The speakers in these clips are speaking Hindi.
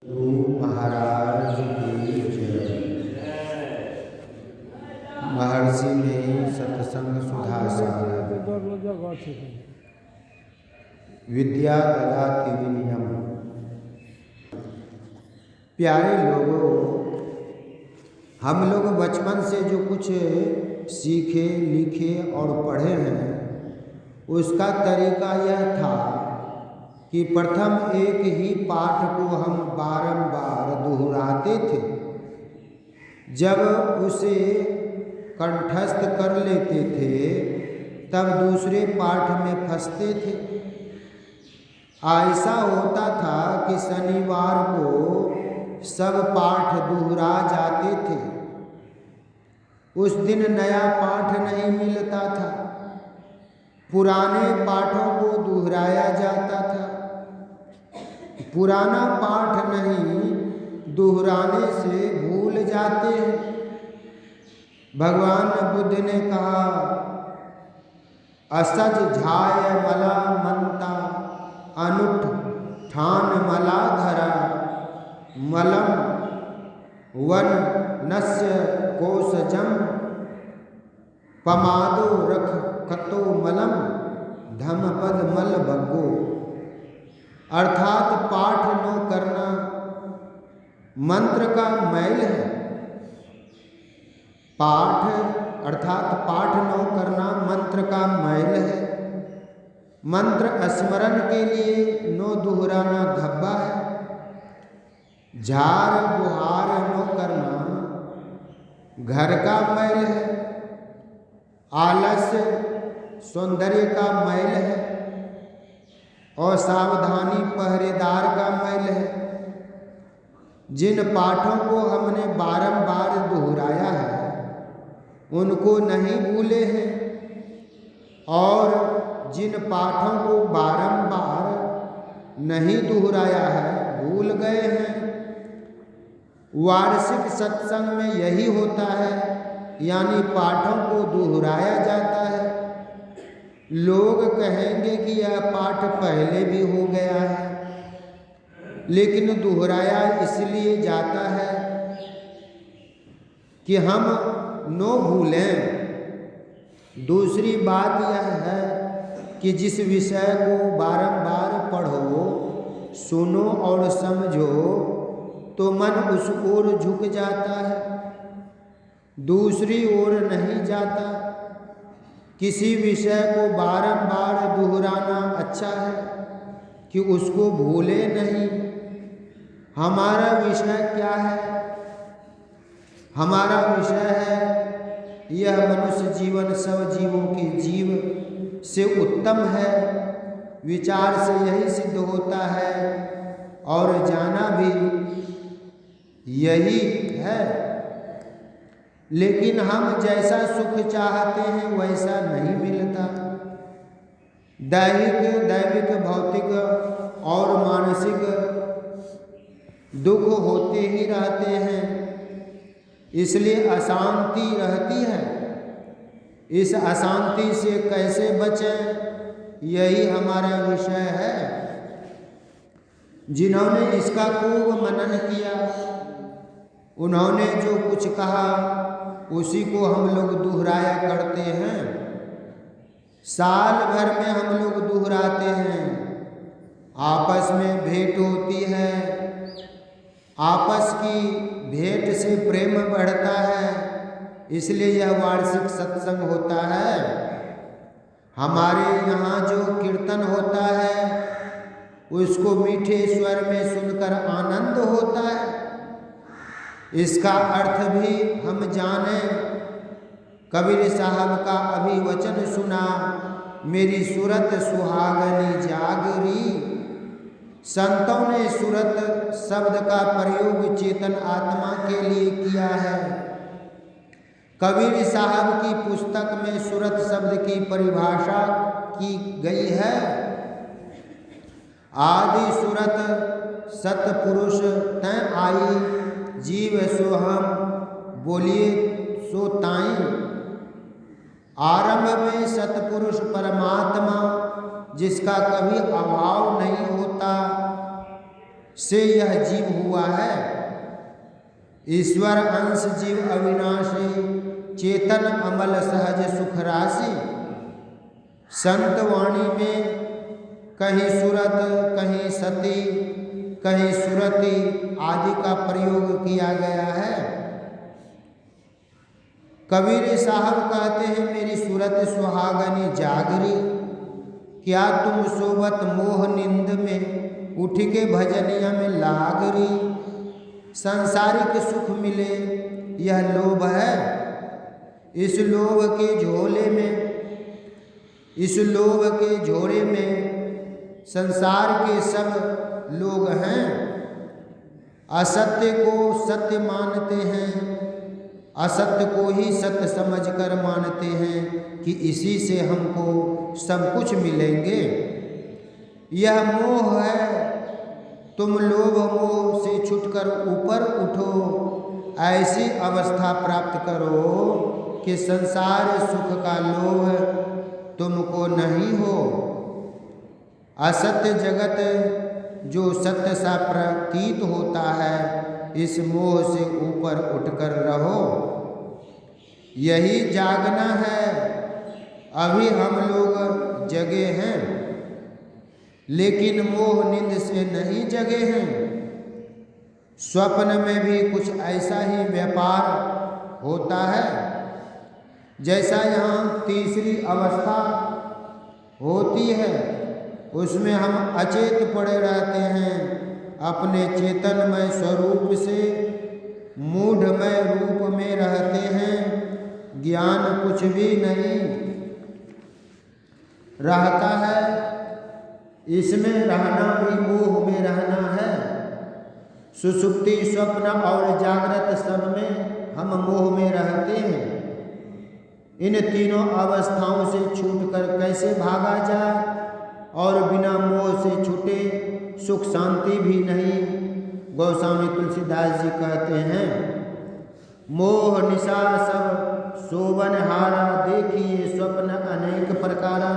महाराज की जय। महर्षि ने सत्संग सुधा सागर विद्या ददाति विनयम। प्यारे लोगों, हम लोग बचपन से जो कुछ सीखे लिखे और पढ़े हैं उसका तरीका यह था कि प्रथम एक ही पाठ को हम बारंबार दोहराते थे। जब उसे कंठस्थ कर लेते थे तब दूसरे पाठ में फंसते थे। ऐसा होता था कि शनिवार को सब पाठ दोहरा जाते थे। उस दिन नया पाठ नहीं मिलता था, पुराने पाठों को दोहराया जाता था। पुराना पाठ नहीं दोहराने से भूल जाते हैं। भगवान बुद्ध ने कहा, असज झाय मला मनता अनुठ ठान मला धरा मलम वन नस्य कोसजम पमादो रख कतो मलम धमपद मल भग्गो। अर्थात पाठ न करना मंत्र का मैल है। पाठ न करना मंत्र का मैल है। मंत्र स्मरण के लिए न दोहराना धब्बा है। झाड़ बुहार न करना घर का मैल है। आलस्य सौंदर्य का मैल है और सावधानी पहरेदार का मैल है। जिन पाठों को हमने बारंबार दोहराया है उनको नहीं भूले हैं, और जिन पाठों को बारंबार नहीं दोहराया है भूल गए हैं। वार्षिक सत्संग में यही होता है, यानी पाठों को दोहराया जाता है। लोग कहेंगे कि यह पाठ पहले भी हो गया है, लेकिन दोहराया इसलिए जाता है कि हम न भूलें। दूसरी बात यह है कि जिस विषय को बारंबार पढ़ो, सुनो और समझो तो मन उस ओर झुक जाता है, दूसरी ओर नहीं जाता। किसी विषय को बारंबार दोहराना अच्छा है कि उसको भूले नहीं। हमारा विषय क्या है? हमारा विषय है यह मनुष्य जीवन सब जीवों के जीव से उत्तम है। विचार से यही सिद्ध होता है और जाना भी यही है। लेकिन हम जैसा सुख चाहते हैं वैसा नहीं मिलता। दैविक भौतिक और मानसिक दुख होते ही रहते हैं, इसलिए अशांति रहती है। इस अशांति से कैसे बचें, यही हमारा विषय है। जिन्होंने इसका खूब मनन किया, उन्होंने जो कुछ कहा उसी को हम लोग दोहराया करते हैं। साल भर में हम लोग दोहराते हैं। आपस में भेंट होती है, आपस की भेंट से प्रेम बढ़ता है, इसलिए यह वार्षिक सत्संग होता है। हमारे यहाँ जो कीर्तन होता है उसको मीठे स्वर में सुनकर आनंद होता है। इसका अर्थ भी हम जाने। कबीर साहब का अभिवचन सुना, मेरी सूरत सुहागनी जागरी। संतों ने सूरत शब्द का प्रयोग चेतन आत्मा के लिए किया है। कबीर साहब की पुस्तक में सूरत शब्द की परिभाषा की गई है। आदि सूरत सतपुरुष तय आई, जीव सो हम बोलिए सो ताई। आरंभ में सतपुरुष परमात्मा जिसका कभी अभाव नहीं होता, से यह जीव हुआ है। ईश्वर अंश जीव अविनाशी, चेतन अमल सहज सुख राशि। संत वाणी में कहीं सुरत, कहीं सती, कहीं सुरति आदि का प्रयोग किया गया है। कबीर साहब कहते हैं, मेरी सूरत सुहागनी जागरी, क्या तुम सोबत मोह निंद में उठ के भजनिया में लागरी। संसारिक सुख मिले यह लोभ है, इस लोभ के झोले में, इस लोभ के झोरे में संसार के सब लोग हैं। असत्य को सत्य मानते हैं, असत्य को ही सत्य समझकर मानते हैं कि इसी से हमको सब कुछ मिलेंगे। यह मोह है, तुम लोभ मोह से छूटकर ऊपर उठो, ऐसी अवस्था प्राप्त करो कि संसार सुख का लोभ तुमको नहीं हो। असत्य जगत जो सत्य सा प्रतीत होता है, इस मोह से ऊपर उठकर रहो। यही जागना है। अभी हम लोग जगे हैं, लेकिन मोह निंद से नहीं जगे हैं। स्वप्न में भी कुछ ऐसा ही व्यापार होता है, जैसा यहाँ तीसरी अवस्था होती है, उसमें हम अचेत पड़े रहते हैं। अपने चेतनमय स्वरूप से मूढ़मय रूप में रहते हैं। ज्ञान कुछ भी नहीं रहता है, इसमें रहना भी मोह में रहना है। सुषुप्ति, स्वप्न और जागृत सब में हम मोह में रहते हैं। इन तीनों अवस्थाओं से छूटकर कैसे भागा जाए और बिना मोह से छूटे सुख शांति भी नहीं। गोस्वामी तुलसीदास जी कहते हैं, मोह निशा सब शोभन हारा, देखिए स्वप्न अनेक प्रकारा।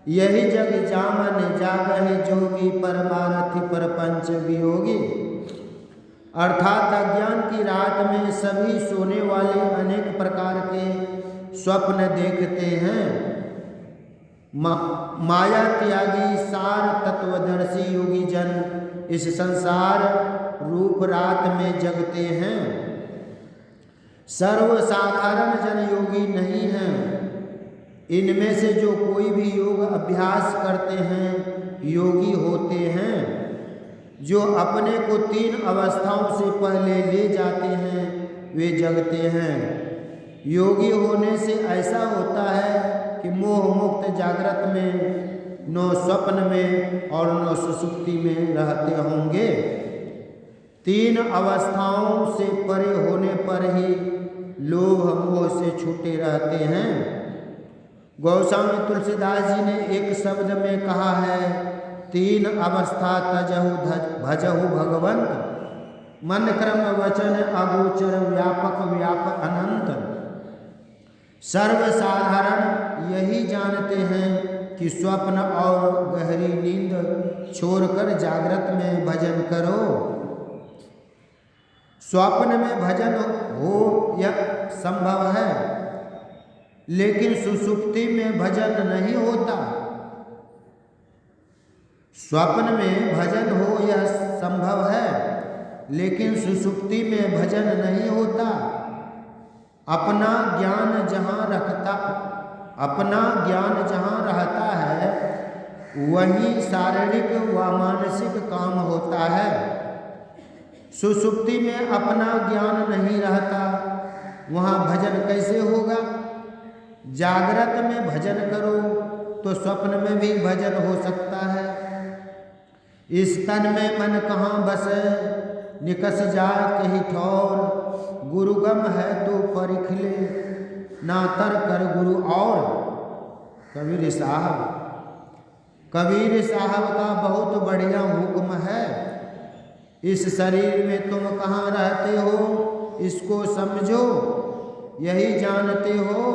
यही जग जामन जागहि जोगी, परमारथि परपंच वियोगी। अर्थात अज्ञान की रात में सभी सोने वाले अनेक प्रकार के स्वप्न देखते हैं। माया त्यागी सार तत्वदर्शी योगी जन इस संसार रूप रात में जगते हैं। सर्वसाधारण जन योगी नहीं हैं। इनमें से जो कोई भी योग अभ्यास करते हैं योगी होते हैं। जो अपने को तीन अवस्थाओं से पहले ले जाते हैं वे जगते हैं। योगी होने से ऐसा होता है कि मोह मुक्त जागृत में, न स्वप्न में और न सुषुप्ति में रहते होंगे। तीन अवस्थाओं से परे होने पर ही लोभ मोह से छूटे रहते हैं। गोस्वामी तुलसीदास जी ने एक शब्द में कहा है, तीन अवस्था तजहु भजहु भगवंत। मन क्रम वचन अगोचर व्यापक व्यापक अनंत। सर्वसाधारण यही जानते हैं कि स्वप्न और गहरी नींद छोड़कर जागृत में भजन करो। स्वप्न में भजन हो यह संभव है, लेकिन सुषुप्ति में भजन नहीं होता। स्वप्न में भजन हो यह संभव है, लेकिन सुषुप्ति में भजन नहीं होता। अपना ज्ञान जहाँ रहता है वहीं शारीरिक व मानसिक काम होता है। सुषुप्ति में अपना ज्ञान नहीं रहता, वहाँ भजन कैसे होगा? जागृत में भजन करो तो स्वप्न में भी भजन हो सकता है। इस तन में मन कहाँ बसे, निकस जा कहीं ठौर। गुरुगम है तो परिख ले, ना तर कर गुरु और। कबीर साहब का बहुत बढ़िया हुक्म है। इस शरीर में तुम कहाँ रहते हो इसको समझो। यही जानते हो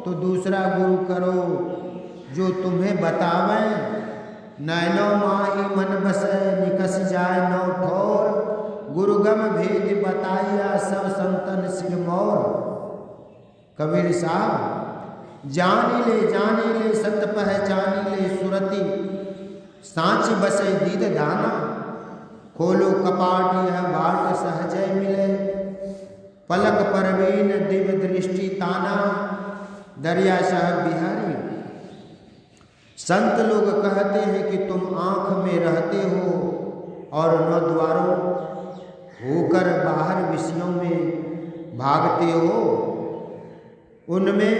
तो दूसरा गुरु करो जो तुम्हें बतावें। नैनो माही मन बसै निकस जाय नौ ठोर, गुरुगम भेद बताइया सब संतन सिरमौर। कबीर साहब जानी ले सत पहचानी ले सुरति, सांच बसे दीद दाना, खोलो कपाट यह बाट सहजय मिले, पलक परवीन दिव्य दृष्टि ताना, दरिया साहब बिहारी। संत लोग कहते हैं कि तुम आँख में रहते हो और नौ द्वारों होकर बाहर विषयों में भागते हो, उनमें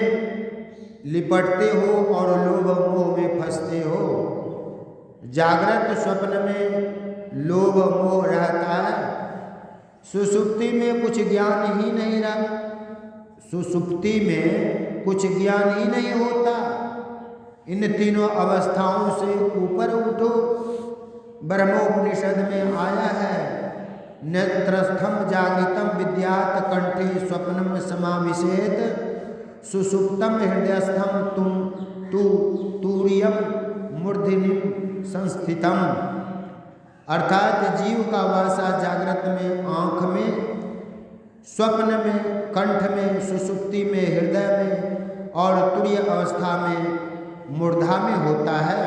लिपटते हो और लोभ मोह में फंसते हो। जागृत स्वप्न में लोभ मोह रहता है, सुषुप्ति में कुछ ज्ञान ही नहीं रहा, सुषुप्ति में कुछ ज्ञान ही नहीं होता। इन तीनों अवस्थाओं से ऊपर उठो। ब्रह्मोपनिषद में आया है, नेत्रस्थम जागृतम विद्यात कंठे स्वप्नम समाविशेत, सुषुप्तम हृदयस्थम तूर्यम मूर्धनि संस्थितम। अर्थात जीव का वासा जागृत में आँख में, स्वप्न में कंठ में, सुषुप्ति में हृदय में और तुरीय अवस्था में मूर्धा में होता है।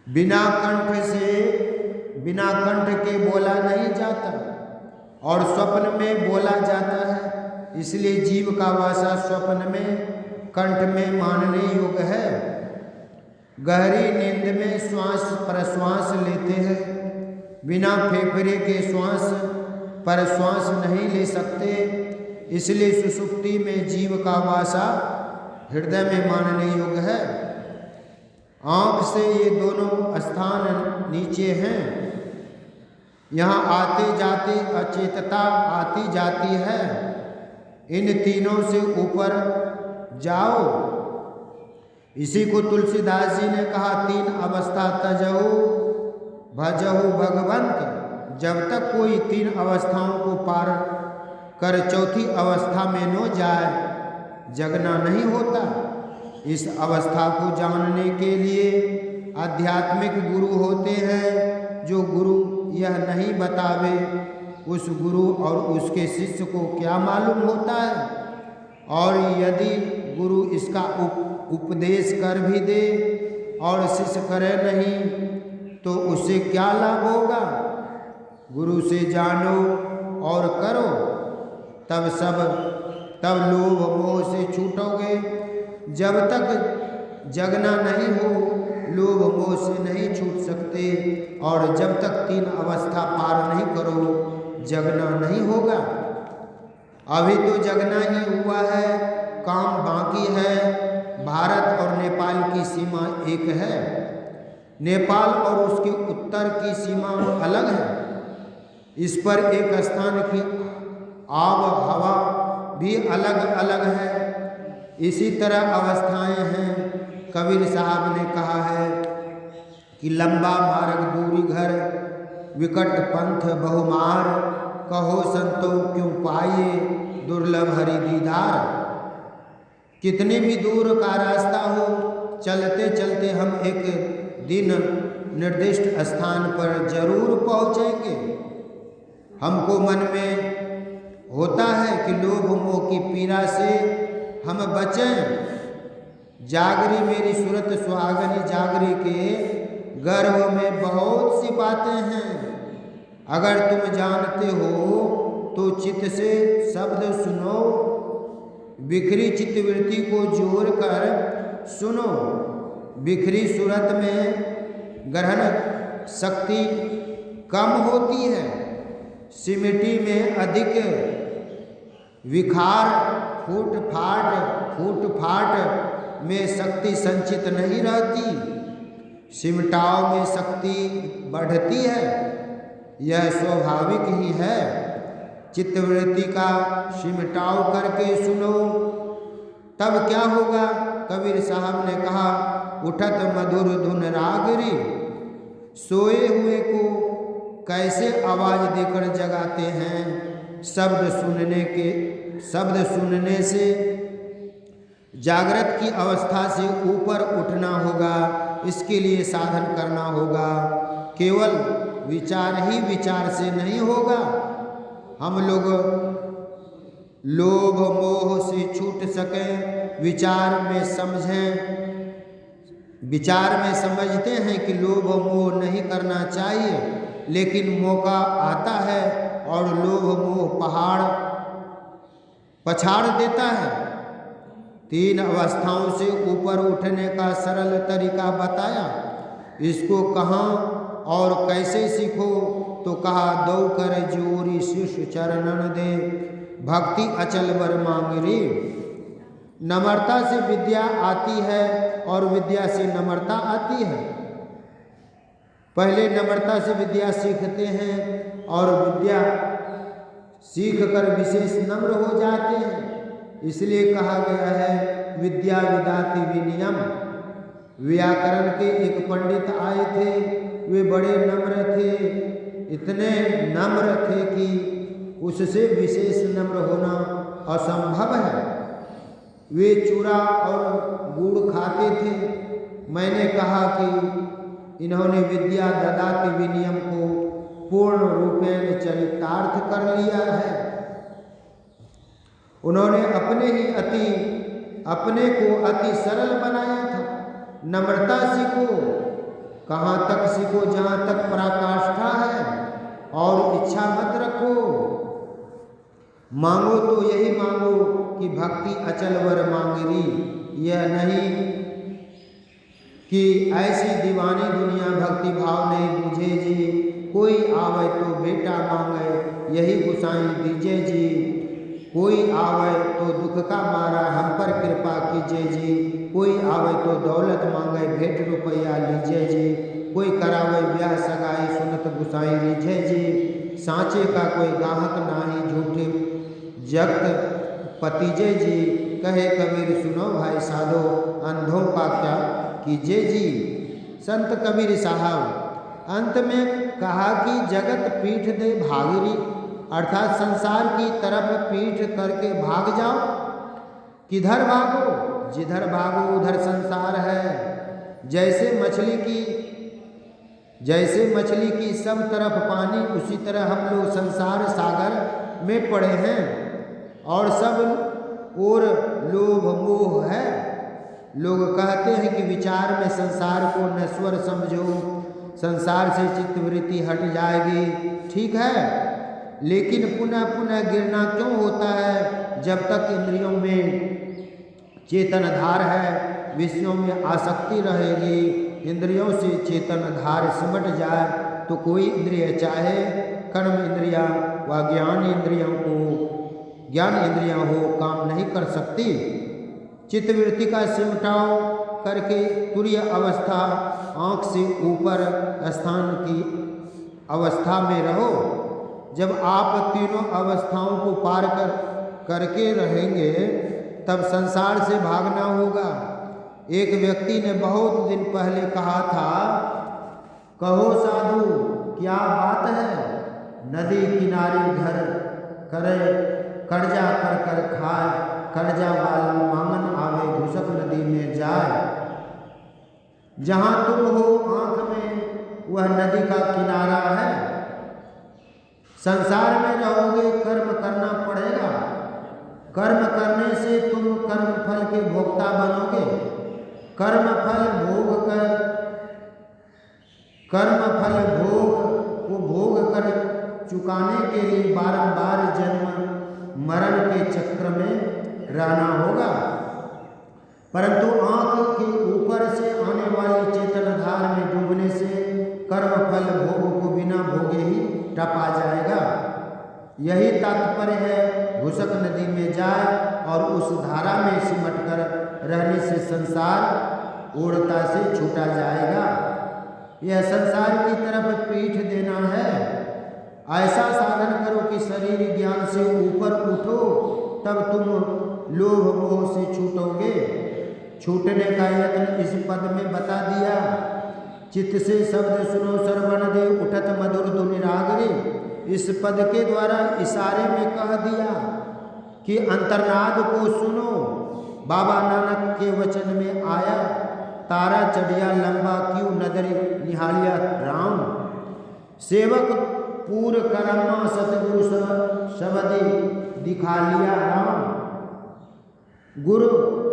बिना कंठ के बोला नहीं जाता और स्वप्न में बोला जाता है, इसलिए जीव का वासा स्वप्न में कंठ में मानने योग्य है। गहरी नींद में श्वास प्रश्वास लेते हैं, बिना फेफड़े के श्वास पर श्वास नहीं ले सकते, इसलिए सुषुप्ति में जीव का वासा हृदय में मानने योग्य है। आँख से ये दोनों स्थान नीचे हैं, यहाँ आते जाते अचेतता आती जाती है। इन तीनों से ऊपर जाओ। इसी को तुलसीदास जी ने कहा, तीन अवस्था तजहु भजहु भगवंत। जब तक कोई तीन अवस्थाओं को पार कर चौथी अवस्था में न जाए, जगना नहीं होता। इस अवस्था को जानने के लिए आध्यात्मिक गुरु होते हैं। जो गुरु यह नहीं बतावे, उस गुरु और उसके शिष्य को क्या मालूम होता है। और यदि गुरु इसका उपदेश कर भी दे और शिष्य करे नहीं, तो उससे क्या लाभ होगा। गुरु से जानो और करो, तब लोभ मोह से छूटोगे। जब तक जगना नहीं हो, लोभ मोह से नहीं छूट सकते। और जब तक तीन अवस्था पार नहीं करो, जगना नहीं होगा। अभी तो जगना ही हुआ है, काम बाकी है। भारत और नेपाल की सीमा एक है, नेपाल और उसके उत्तर की सीमा अलग है। इस पर एक स्थान की आब हवा भी अलग अलग है। इसी तरह अवस्थाएं हैं। कबीर साहब ने कहा है कि लंबा मार्ग दूरी घर, विकट पंथ बहुमार, कहो संतो क्यों पाइए दुर्लभ हरि दीदार। कितने भी दूर का रास्ता हो, चलते चलते हम एक दिन निर्दिष्ट स्थान पर जरूर पहुँचेंगे। हमको मन में होता है कि लोभ मोह की पीड़ा से हम बचें। जागरी मेरी सूरत सुहागनी जागरी के गर्भ में बहुत सी बातें हैं। अगर तुम जानते हो तो चित्त से शब्द सुनो, बिखरी चित्तवृत्ति को जोड़ कर सुनो। बिखरी सूरत में ग्रहण शक्ति कम होती है, सिमटी में अधिक विखार, फूट फाट में शक्ति संचित नहीं रहती, सिमटाव में शक्ति बढ़ती है। यह स्वाभाविक ही है। चित्तवृत्ति का सिमटाव करके सुनो, तब क्या होगा। कबीर साहब ने कहा, उठत मधुर धुन रागरी, सोए हुए को कैसे आवाज देकर जगाते हैं। शब्द सुनने से जागृत की अवस्था से ऊपर उठना होगा। इसके लिए साधन करना होगा। केवल विचार ही विचार से नहीं होगा। हम लोग लोभ मोह से छूट सकें, विचार में समझें। विचार में समझते हैं कि लोभ मोह नहीं करना चाहिए, लेकिन मौका आता है और लोभ मोह पछाड़ देता है। 3 अवस्थाओं से ऊपर उठने का सरल तरीका बताया। इसको कहाँ और कैसे सीखो तो कहा, दो कर जोरी शिष्य चरणन दे, भक्ति अचल वर मांगरी। नम्रता से विद्या आती है और विद्या से नम्रता आती है। पहले नम्रता से विद्या सीखते हैं और विद्या सीख कर विशेष नम्र हो जाते हैं। इसलिए कहा गया है विद्या विदाति विनियम। व्याकरण के एक पंडित आए थे, वे बड़े नम्र थे, इतने नम्र थे कि उससे विशेष नम्र होना असंभव है। वे चूड़ा और गुड़ खाते थे। मैंने कहा कि इन्होंने विद्या ददाति विनियम को पूर्ण रूपेण चरितार्थ कर लिया है। उन्होंने अपने को अति सरल बनाया था। नम्रता सीखो, कहाँ तक सीखो, जहाँ तक पराकाष्ठा है, और इच्छा मत रखो। मांगो तो यही मांगो कि भक्ति अचल वर मांगरी। यह नहीं कि ऐसी दीवानी दुनिया भक्ति भाव नहीं बुझे जी, कोई आवे तो बेटा मांगे यही गुसाई दीजिए जी, कोई आवे तो दुख का मारा हम पर कृपा कीजिए जी, कोई आवे तो दौलत मांगे भेंट रुपया लीजिए जी, कोई करावे ब्याह सगाई सुनत गुसाई लीजिए जी, सांचे का कोई गाहक नाही झूठे जगत पतिजे जी, कहे कबीर सुनो भाई साधो अंधों का क्या कीजिए जी। संत कबीर साहब अंत में कहा कि जगत पीठ दे भागरी, अर्थात संसार की तरफ पीठ करके भाग जाओ। किधर भागो? जिधर भागो उधर संसार है। जैसे मछली की सब तरफ पानी, उसी तरह हम लोग संसार सागर में पड़े हैं और सब और लोभ मोह है। लोग कहते हैं कि विचार में संसार को नश्वर समझो, संसार से चित्तवृत्ति हट जाएगी। ठीक है, लेकिन पुनः पुनः गिरना क्यों होता है? जब तक इंद्रियों में चेतन धार है, विषयों में आसक्ति रहेगी। इंद्रियों से चेतन धार सिमट जाए तो कोई इंद्रिय चाहे कर्म इंद्रिया व ज्ञान इंद्रियां हो काम नहीं कर सकती। चित्तवृत्ति का सिमटाव करके तुरीय अवस्था, आँख से ऊपर स्थान की अवस्था में रहो। जब आप तीनों अवस्थाओं को पार करके रहेंगे तब संसार से भागना होगा। एक व्यक्ति ने बहुत दिन पहले कहा था, कहो साधु क्या बात है, नदी किनारे घर करे कर्जा कर खाए, कर्जा वाला मांगन आवे घुसक नदी में जाए। जहाँ तुम हो आँख में वह नदी का किनारा है। संसार में रहोगे कर्म करना पड़ेगा। कर्म करने से तुम कर्म फल के भोक्ता बनोगे। कर्म फल भोग कर चुकाने के लिए बारंबार जन्म मरण के चक्र में रहना होगा। परंतु आँख के ऊपर से आने वाली चेतन धार में डूबने से कर्म फल भोग को बिना भोगे ही टपा जाएगा। यही तात्पर्य है, घुसक नदी में जाए और उस धारा में सिमट कर रहने से संसार ऊर्धता से छूटा जाएगा। यह संसार की तरफ पीठ देना है। ऐसा साधन करो कि शरीर ज्ञान से ऊपर उठो, तब तुम लोभ मोह से छूटोगे। छूटने का यत्न इस पद में बता दिया। चित्त से शब्द सुनो श्रवण दे, उठत मधुर धुनि रागरे। इस पद के द्वारा इशारे में कह दिया कि अंतर्नाद को सुनो, बाबा नानक के वचन में आया, तारा चढ़िया लंबा क्यों नदर निहालिया राम। सेवक पूर करम्मा सतगुरु शबदी दिखा लिया राम। गुरु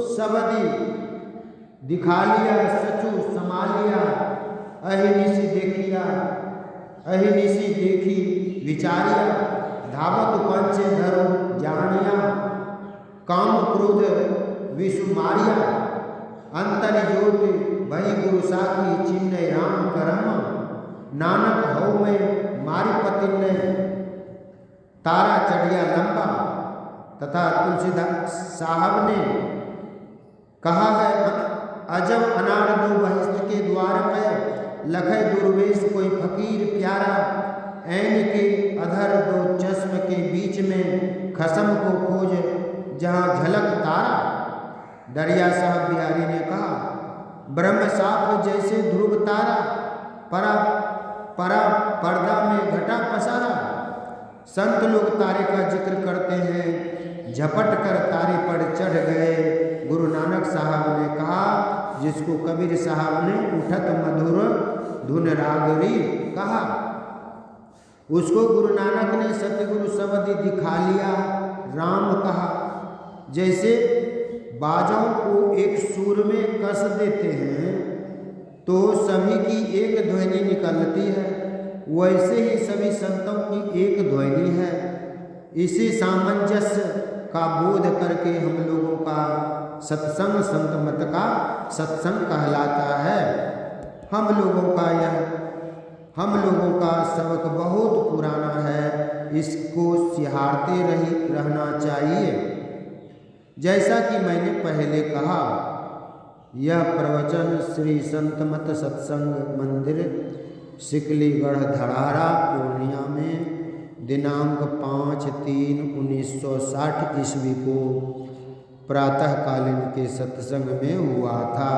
शबदी दिखा लिया सचु समालिया। अहिनिसी देखिया अहिनिसी देखी विचारिया। धावत पंचे धरो जानिया। काम क्रोध विषु मारिया। अंतर ज्योति भई गुरु साखी चिन्ह राम करम। नानक हो में मारी पति ने तारा चढ़िया लंबा। तथा तुलसीदास साहब ने कहा है, अजब अनार दो बहिष्ठ के द्वार पे लखे दुर्वेश कोई फकीर प्यारा। ऐन के अधर दो चश्म के बीच में खसम को खोज जहाँ झलक तारा। दरिया साहब बिहारी ने कहा, ब्रह्म साफ जैसे ध्रुव तारा। परा पर्दा में घटा पसारा। संत लोग तारे का जिक्र करते हैं, झपट कर तारे पर चढ़ गए। गुरु नानक साहब ने कहा, जिसको कबीर साहब ने उठत मधुर धुन रागरी कहा, उसको गुरु नानक ने सतगुरु शब्द दिखा लिया राम कहा। जैसे बाजों को एक सूर में कस देते हैं तो सभी की एक ध्वनि निकलती है, वैसे ही सभी संतों की एक ध्वनि है। इसी सामंजस्य का बोध करके हम लोगों का सत्संग संत मत का सत्संग कहलाता है। हम लोगों का सबक बहुत पुराना है, इसको सिहारते रहना चाहिए। जैसा कि मैंने पहले कहा, यह प्रवचन श्री संत मत सत्संग मंदिर सिकलीगढ़ धड़ारा पूर्णिया में दिनांक 5/3/1960 ईस्वी को प्रातःकालीन के सत्संग में हुआ था।